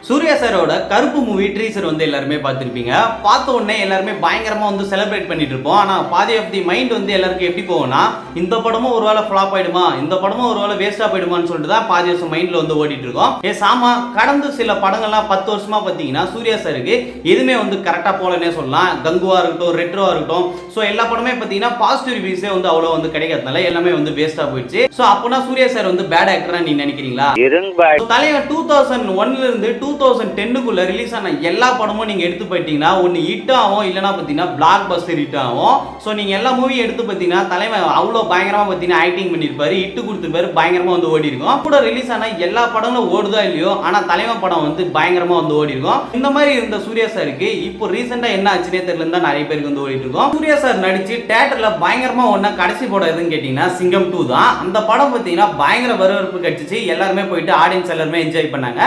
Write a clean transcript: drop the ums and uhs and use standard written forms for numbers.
சூர்யா சாரோட கருப்பு மூவி ட்ரீசர் வந்து எல்லாருமே பார்த்துருப்பீங்க. பார்த்த உடனே எல்லாருமே பயங்கரமா வந்து செலிப்ரேட் பண்ணிட்டு இருப்போம். ஆனால் பாதி ஆஃப் தி மைண்ட் வந்து எல்லாருக்கும் எப்படி போகும்னா, இந்த படமும் ஒரு வேளை ஃபிளாப் ஆயிடுமா, இந்த படமும் ஒரு வேளை வேஸ்டா போயிடுமான்னு சொல்லிட்டு தான் பாதி வருஷம் மைண்ட்ல வந்து ஓடிட்டு இருக்கோம். சாமா கடந்த சில படங்கள்லாம் 10 வருஷமா பார்த்தீங்கன்னா சூர்யா சாருக்கு எதுவுமே வந்து கரெக்டாக போலன்னே சொல்லலாம். கங்குவா இருக்கட்டும், ரெட்ரோவா இருக்கட்டும், ஸோ எல்லா படமே பார்த்தீங்கன்னா பாசிட்டிவ் ரிவ்யூஸே வந்து அவ்வளோ வந்து கிடைக்கிறதுனால எல்லாமே வந்து வேஸ்டா போயிடுச்சு. ஸோ அப்போனா சூர்யா சார் வந்து பேட் ஆக்டரா நீங்க நினைக்கிறீங்களா? தலைவன் 2001ல இருந்து 2010க்குள்ள ரிலீஸ் ஆன எல்லா படமும் நீங்க எடுத்து போயிட்டீங்கன்னா ஒன்னு ஹிட் ஆகும், இல்லனா பாத்தீங்கன்னா பிளாக் பஸ்டர் ஹிட் ஆகும். சோ நீங்க எல்லா மூவியும் எடுத்து பாத்தீங்கன்னா தலைவன் அவ்வளவு பயங்கரமா பாத்தீங்கன்னா ஆக்டிங் பண்ணிருப்பாரு, ஹிட் கொடுத்திருப்பாரு, பயங்கரமா வந்து ஓடி இருக்கும். கூட ரிலீஸ் ஆன எல்லா படங்களும் ஓடுதா இல்லையோ, ஆனா தலைவன் படம் வந்து பயங்கரமா வந்து ஓடி இருக்கும். இந்த மாதிரி இருந்த சூர்யா சாருக்கு இப்போ ரீசெண்டா என்ன ஆச்சுனே தெரியல தான் நிறைய பேருக்கு வந்து ஓடிட்டு இருக்கும். சூர்யா சார் நடிச்சு தியேட்டர்ல பயங்கரமா ஒண்ணா கடைசி படம் எதுன்னு கேட்டீங்கன்னா சிங்கம் 2 தான். அந்த படம் பாத்தீங்கன்னா பயங்கர வரவேற்பு கிடைச்சிச்சு. எல்லாருமே போயிட்டு ஆடியன்ஸ் எல்லாருமே என்ஜாய் பண்ணாங்க.